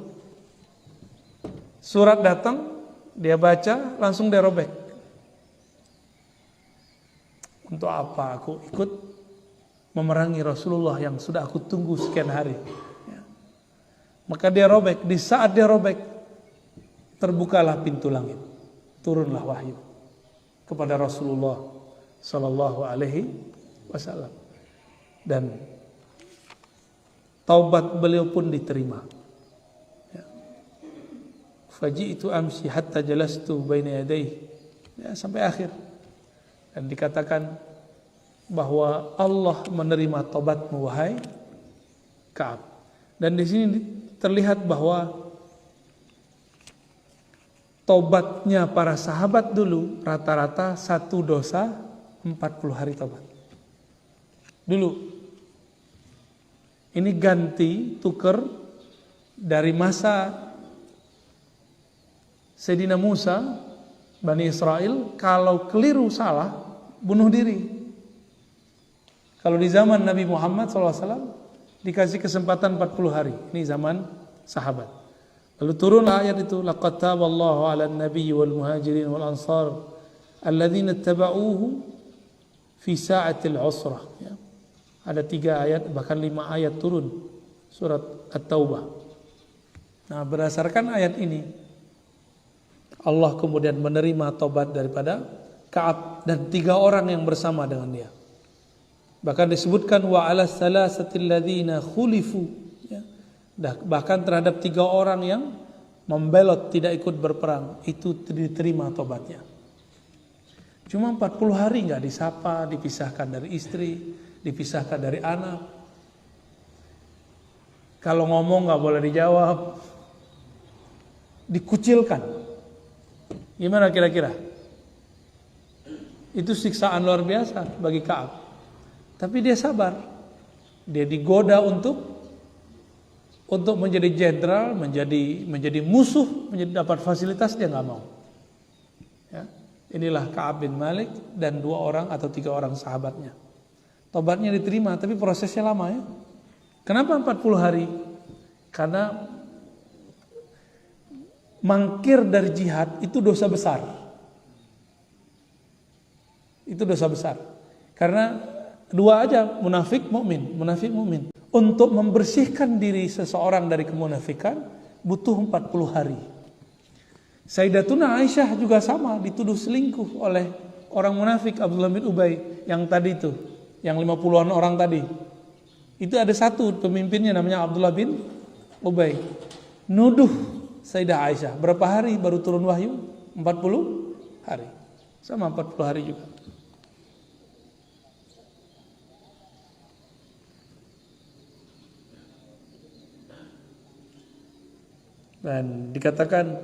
Surat datang, dia baca, langsung dia robek. Untuk apa aku ikut memerangi Rasulullah yang sudah aku tunggu sekian hari? Ya. Maka dia robek. Di saat dia robek, terbukalah pintu langit, turunlah wahyu kepada Rasulullah Sallallahu Alaihi Wasallam, dan taubat beliau pun diterima. Ya. Faji'tu amsi hatta jalastu baina yadayhi, ya, sampai akhir. Dan dikatakan bahwa Allah menerima taubatmu wahai Ka'ab. Dan di sini terlihat bahwa taubatnya para sahabat dulu rata-rata satu dosa 40 hari taubat. Dulu. Ini ganti tuker dari masa Sayyidina Musa, Bani Israel, kalau keliru salah bunuh diri. Kalau di zaman Nabi Muhammad SAW dikasih kesempatan 40 hari. Ini zaman sahabat. Lalu turunlah ayat itu, laqad taballahu 'alan nabiyyi wal muhajirin wal ansar alladzina ittaba'uhu fi sa'atil 'usrah. Ya. Ada 3 ayat, bahkan 5 ayat turun surat At-Taubah. Nah, berdasarkan ayat ini Allah kemudian menerima taubat daripada Ka'ab dan 3 orang yang bersama dengan dia. Bahkan disebutkan wa 'ala salasatil ladzina khulifu, ya. Bahkan terhadap 3 orang yang membelot tidak ikut berperang, itu diterima taubatnya. Cuma 40 hari enggak disapa, dipisahkan dari istri, dipisahkan dari anak. Kalau ngomong enggak boleh dijawab. Dikucilkan. Gimana kira-kira? Itu siksaan luar biasa bagi Ka'ab. Tapi dia sabar. Dia digoda untuk menjadi jenderal, menjadi musuh, menjadi dapat fasilitas, dia nggak mau. Ya. Inilah Ka'ab bin Malik dan 2 orang atau 3 orang sahabatnya. Tobatnya diterima, tapi prosesnya lama ya. Kenapa 40 hari? Karena mangkir dari jihad itu dosa besar. Itu dosa besar. Karena 2 aja, munafik, mukmin, munafik, mukmin. Untuk membersihkan diri seseorang dari kemunafikan butuh 40 hari. Sayyidatuna Aisyah juga sama, dituduh selingkuh oleh orang munafik Abdullah bin Ubay yang tadi itu, yang 50-an orang tadi. Itu ada satu pemimpinnya namanya Abdullah bin Ubay. Nuduh Sayyidah Aisyah. Berapa hari baru turun wahyu? 40 hari. Sama 40 hari juga. Dan dikatakan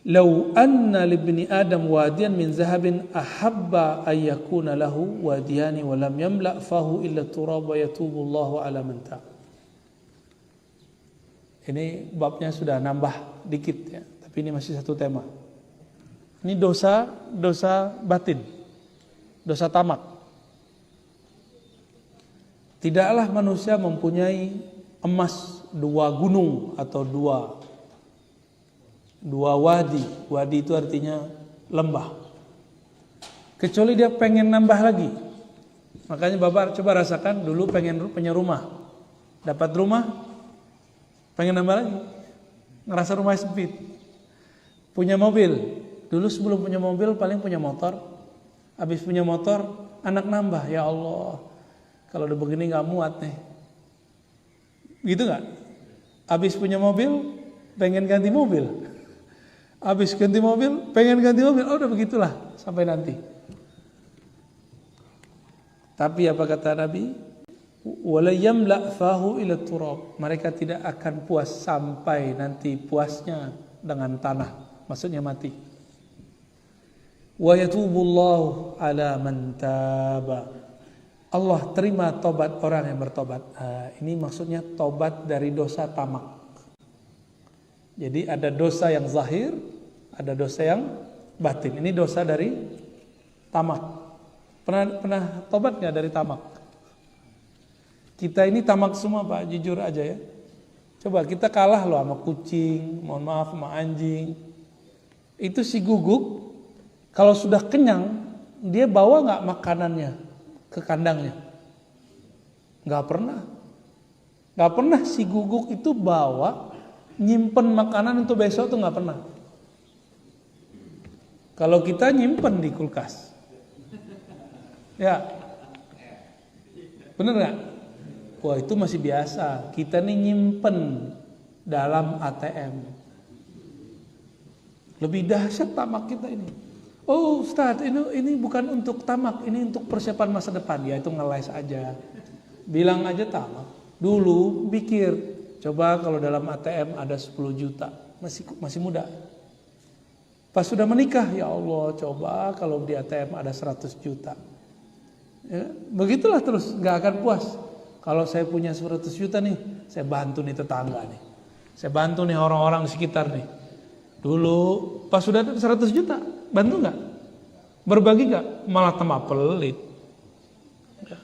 lau anna libni adam wadiyan min zahabin ahabba ay yakuna lahu wadiyani wa lam yamla fahu illa turaba yatubu Allahu ala man ta'. Ini babnya sudah nambah dikit ya, tapi ini masih satu tema. Ini dosa batin, dosa tamak. Tidaklah manusia mempunyai emas 2 gunung atau 2 wadi. Wadi itu artinya lembah. Kecuali dia pengen nambah lagi. Makanya Bapak coba rasakan dulu pengen punya rumah. Dapat rumah, Pengen nambah lagi. Ngerasa rumah sempit. Punya mobil. Dulu sebelum punya mobil paling punya motor. Habis punya motor, anak nambah. Ya Allah, kalau udah begini gak muat nih. Gitu gak? Habis punya mobil, pengen ganti mobil. Habis ganti mobil, pengen ganti mobil. Oh udah begitulah sampai nanti. Tapi apa kata Nabi? Wala yamla fahu ila turab. Mereka tidak akan puas sampai nanti puasnya dengan tanah. Maksudnya mati. Wa yatubullahu ala man taba. Allah terima tobat orang yang bertobat. Ini maksudnya tobat dari dosa tamak. Jadi ada dosa yang zahir, ada dosa yang batin. Ini dosa dari tamak. Pernah tobat nggak dari tamak? Kita ini tamak semua Pak, jujur aja ya. Coba kita kalah loh sama kucing, mohon maaf sama anjing. Itu si guguk, kalau sudah kenyang, dia bawa nggak makanannya ke kandangnya? Nggak pernah. Nggak pernah si guguk itu bawa nyimpen makanan untuk besok tuh nggak pernah. Kalau kita nyimpen di kulkas. Ya, bener gak? Wah itu masih biasa. Kita nih nyimpen dalam ATM. Lebih dahsyat tamak kita ini. Oh Ustaz, ini bukan untuk tamak, ini untuk persiapan masa depan. Ya itu ngeles aja. Bilang aja tamak. Dulu pikir, coba kalau dalam ATM ada 10 juta, masih muda. Pas sudah menikah, ya Allah, coba kalau di ATM ada 100 juta. Ya, begitulah terus, gak akan puas. Kalau saya punya 100 juta nih, saya bantu nih tetangga nih. Saya bantu nih orang-orang di sekitar nih. Dulu pas sudah ada 100 juta, bantu gak? Berbagi gak? Malah tambah pelit. Ya.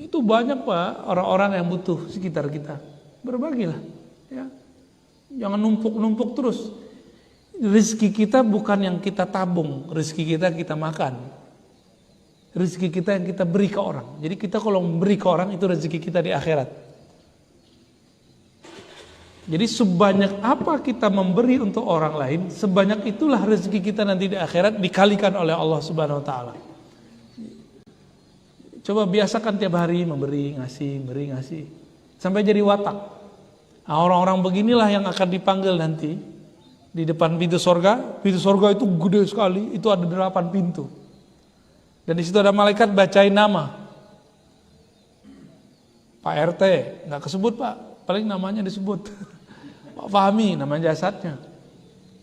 Itu banyak Pak orang-orang yang butuh sekitar kita. Berbagilah. Ya. Jangan numpuk-numpuk terus. Rezeki kita bukan yang kita tabung, rezeki kita makan. Rezeki kita yang kita beri ke orang. Jadi kita kalau memberi ke orang itu rezeki kita di akhirat. Jadi sebanyak apa kita memberi untuk orang lain, sebanyak itulah rezeki kita nanti di akhirat dikalikan oleh Allah Subhanahu wa taala. Coba biasakan tiap hari memberi, beri, ngasih. Sampai jadi watak. Nah, orang-orang beginilah yang akan dipanggil nanti di depan pintu sorga. Pintu sorga itu gede sekali, itu ada 8 pintu. Dan di situ ada malaikat bacain nama. Pak RT, nggak kesebut Pak, paling namanya disebut. Pak Fahmi, nama jasadnya.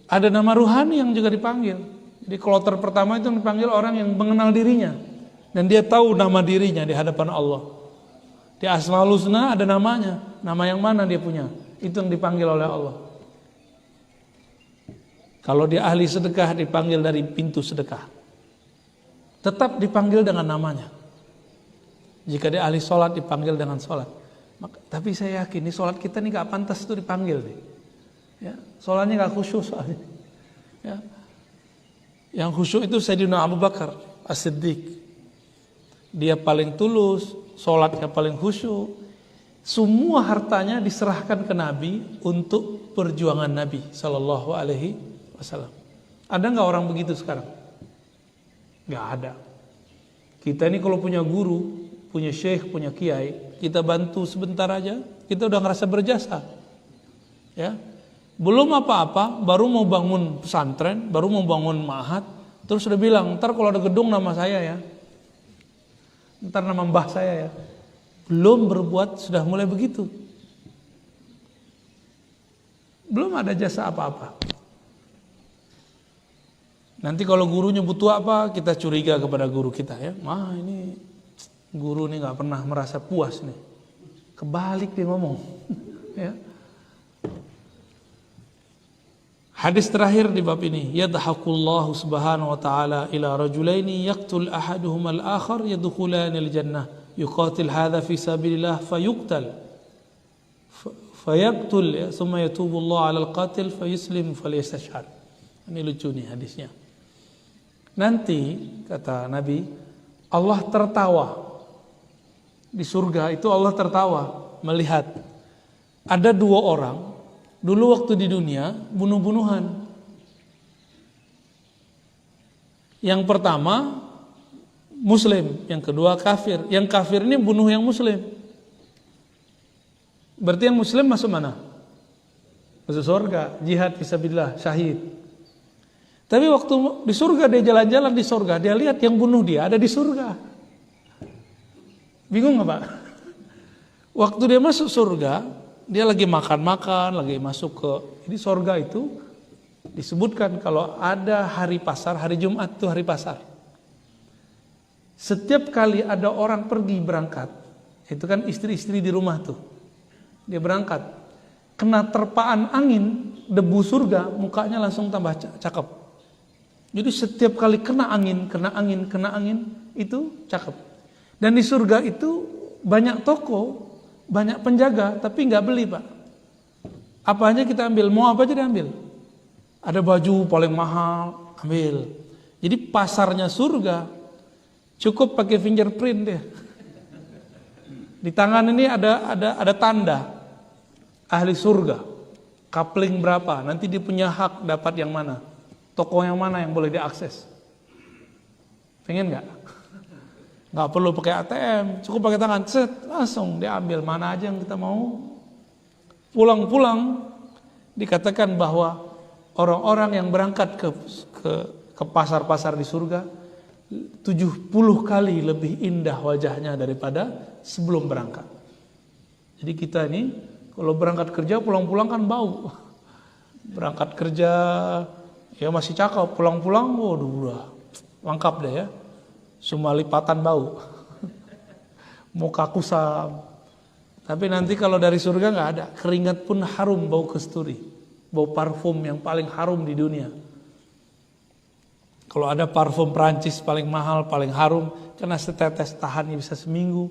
Ada nama ruhani yang juga dipanggil. Jadi kloter pertama itu dipanggil orang yang mengenal dirinya. Dan dia tahu nama dirinya di hadapan Allah. Di Asmaul Husna ada namanya. Nama yang mana dia punya. Itu yang dipanggil oleh Allah. Kalau dia ahli sedekah dipanggil dari pintu sedekah. Tetap dipanggil dengan namanya. Jika dia ahli sholat dipanggil dengan sholat. Tapi saya yakin ini sholat kita nih gak pantas itu dipanggil nih. Ya, sholatnya gak khusyuk soalnya. Ya. Yang khusyuk itu Sayyidina Abu Bakar As-Siddiq. Dia paling tulus, sholatnya paling khusyuk. Semua hartanya diserahkan ke Nabi untuk perjuangan Nabi Sallallahu Alaihi Wasallam. Ada gak orang begitu sekarang? Gak ada. Kita ini kalau punya guru, punya syekh, punya kiai, kita bantu sebentar aja, kita udah ngerasa berjasa. Ya, belum apa-apa, baru mau bangun pesantren, baru mau bangun ma'had, terus udah bilang, ntar kalau ada gedung nama saya ya, ntar nama mbah saya ya. Belum berbuat sudah mulai begitu. Belum ada jasa apa-apa. Nanti kalau gurunya butuh apa, kita curiga kepada guru kita ya. Ini guru nih nggak pernah merasa puas nih. Kebalik dia ngomong. Ya. Hadis terakhir di bab ini, yadhakullahu subhanahu wa ta'ala ila rajulaini yaqtul ahaduhuma al-akhar yadkhulani al-jannah yuqatil hadha fi sabilillah fayuqtal fayaqtul ya, thumma yatubu Allah 'ala al-qatil fayuslim falyastashhad. Ini lucu nih hadisnya. Nanti kata Nabi, Allah tertawa di surga itu. Allah tertawa melihat Ada 2 orang dulu waktu di dunia bunuh-bunuhan. Yang pertama Muslim, yang kedua kafir. Yang kafir ini bunuh yang Muslim. Berarti yang Muslim masuk mana? Masuk surga, jihad fisabilillah, syahid. Tapi waktu di surga dia jalan-jalan di surga, dia lihat yang bunuh dia ada di surga. Bingung nggak Pak? Waktu dia masuk surga, dia lagi makan-makan, lagi masuk ke di surga itu disebutkan kalau ada hari pasar, hari Jumat itu hari pasar. Setiap kali ada orang pergi berangkat, itu kan istri-istri di rumah tuh, dia berangkat, kena terpaan angin, debu surga, mukanya langsung tambah cakep. Jadi setiap kali kena angin, itu cakep. Dan di surga itu banyak toko, banyak penjaga, tapi nggak beli Pak. Apa aja kita ambil, mau apa aja diambil. Ada baju paling mahal, ambil. Jadi pasarnya surga, cukup pakai fingerprint dia. Di tangan ini ada tanda ahli surga, coupling berapa, nanti dia punya hak dapat yang mana, toko yang mana yang boleh diakses. Pengen nggak? Nggak perlu pakai ATM, cukup pakai tangan, set, langsung diambil mana aja yang kita mau. Pulang-pulang dikatakan bahwa orang-orang yang berangkat ke pasar-pasar di surga 70 kali lebih indah wajahnya daripada sebelum berangkat. Jadi kita ini kalau berangkat kerja pulang-pulang kan bau. Berangkat kerja ya masih cakep, pulang-pulang waduh udah lengkap deh ya. Semua lipatan bau. Muka kusam. Tapi nanti kalau dari surga nggak ada, keringat pun harum bau kasturi, bau parfum yang paling harum di dunia. Kalau ada parfum Prancis paling mahal, paling harum, karena setetes tahannya bisa seminggu.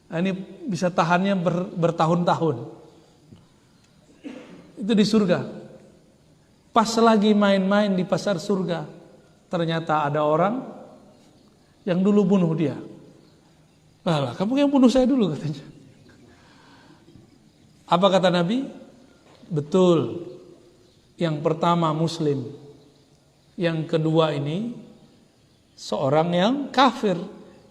Nah, ini bisa tahannya bertahun-tahun. Itu di surga. Pas lagi main-main di pasar surga, ternyata ada orang yang dulu bunuh dia. Lah, kamu yang bunuh saya dulu katanya. Apa kata Nabi? Betul. Yang pertama Muslim. Yang kedua ini seorang yang kafir.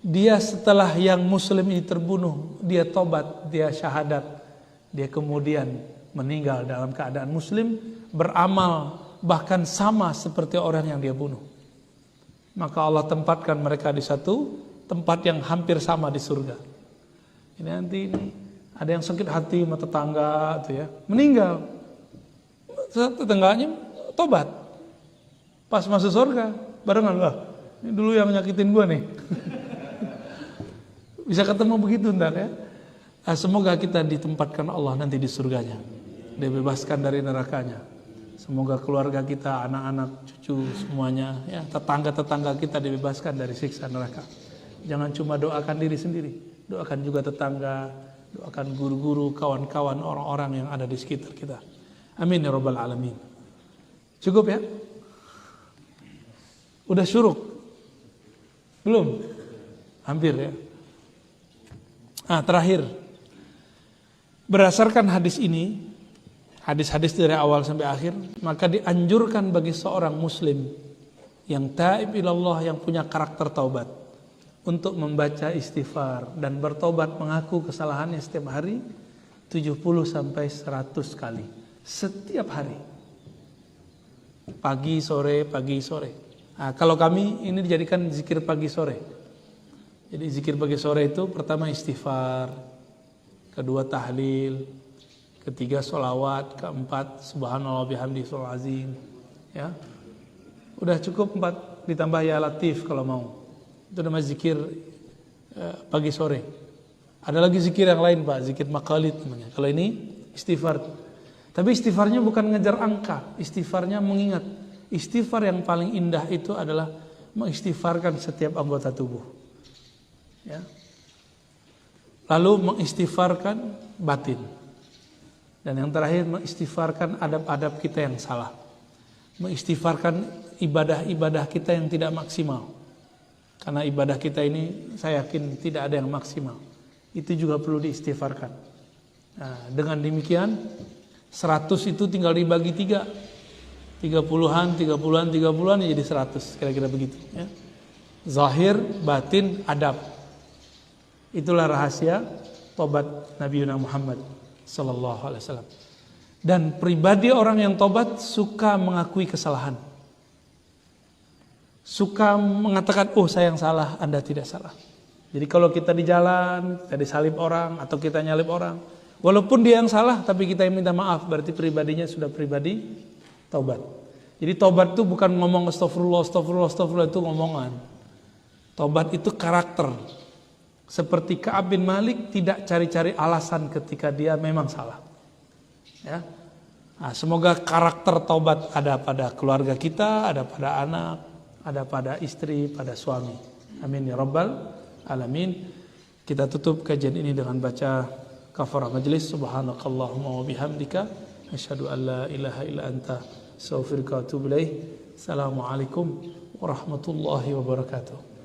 Dia setelah yang Muslim ini terbunuh, dia tobat, dia syahadat. Dia kemudian meninggal dalam keadaan Muslim, beramal bahkan sama seperti orang yang dia bunuh. Maka Allah tempatkan mereka di satu tempat yang hampir sama di surga. Ini nanti ini ada yang sakit hati sama tetangga tuh ya, meninggal. Tetangganya tobat. Pas masuk surga, barengan lah. Ini dulu yang nyakitin gua nih. Bisa ketemu begitu ntar ya. Nah, semoga kita ditempatkan Allah nanti di surganya, dibebaskan dari nerakanya. Semoga keluarga kita, anak-anak, cucu semuanya, ya tetangga-tetangga kita dibebaskan dari siksa neraka. Jangan cuma doakan diri sendiri, doakan juga tetangga, doakan guru-guru, kawan-kawan, orang-orang yang ada di sekitar kita. Amin ya rabbal alamin. Cukup ya? Udah syuruk? Belum? Hampir ya. Nah, terakhir. Berdasarkan hadis ini, hadis-hadis dari awal sampai akhir, maka dianjurkan bagi seorang muslim yang taib ilallah, yang punya karakter taubat, untuk membaca istighfar dan bertobat mengaku kesalahannya setiap hari 70 sampai 100 kali setiap hari. Pagi sore, pagi sore. Nah, kalau kami ini dijadikan zikir pagi sore. Jadi zikir pagi sore itu pertama istighfar, kedua tahlil, ketiga sholawat, keempat subhanallah bihamdi sholal azim. Ya, udah cukup 4, ditambah ya latif kalau mau. Itu namanya zikir pagi sore. Ada lagi zikir yang lain Pak, zikir maqalid namanya. Kalau ini istighfar. Tapi istighfarnya bukan ngejar angka, istighfarnya mengingat. Istighfar yang paling indah itu adalah mengistighfarkan setiap anggota tubuh. Ya. Lalu mengistighfarkan batin. Dan yang terakhir mengistighfarkan adab-adab kita yang salah. Mengistighfarkan ibadah-ibadah kita yang tidak maksimal. Karena ibadah kita ini saya yakin tidak ada yang maksimal. Itu juga perlu diistighfarkan. Nah, dengan demikian 100 itu tinggal dibagi 3. 30-an, 30-an, 30-an jadi 100, kira-kira begitu ya. Zahir, batin, adab. Itulah rahasia tobat Nabi Muhammad sallallahu alaihi wasallam. Dan pribadi orang yang tobat suka mengakui kesalahan. Suka mengatakan, oh saya yang salah, Anda tidak salah. Jadi kalau kita di jalan, kita disalib orang atau kita nyalib orang, walaupun dia yang salah tapi kita yang minta maaf, berarti pribadinya sudah pribadi taubat. Jadi taubat itu bukan ngomong astagfirullah, astagfirullah, astagfirullah, itu ngomongan. Taubat itu karakter. Seperti Ka'ab bin Malik tidak cari-cari alasan ketika dia memang salah. Ya. Nah, semoga karakter taubat ada pada keluarga kita, ada pada anak, ada pada istri, pada suami. Amin ya rabbal alamin. Kita tutup kajian ini dengan baca kafarah majlis. Subhanakallahumma wa bihamdika asyhadu an la ilaha illa anta astaghfiruka wa atubu ilaik. Assalamualaikum warahmatullahi wabarakatuh.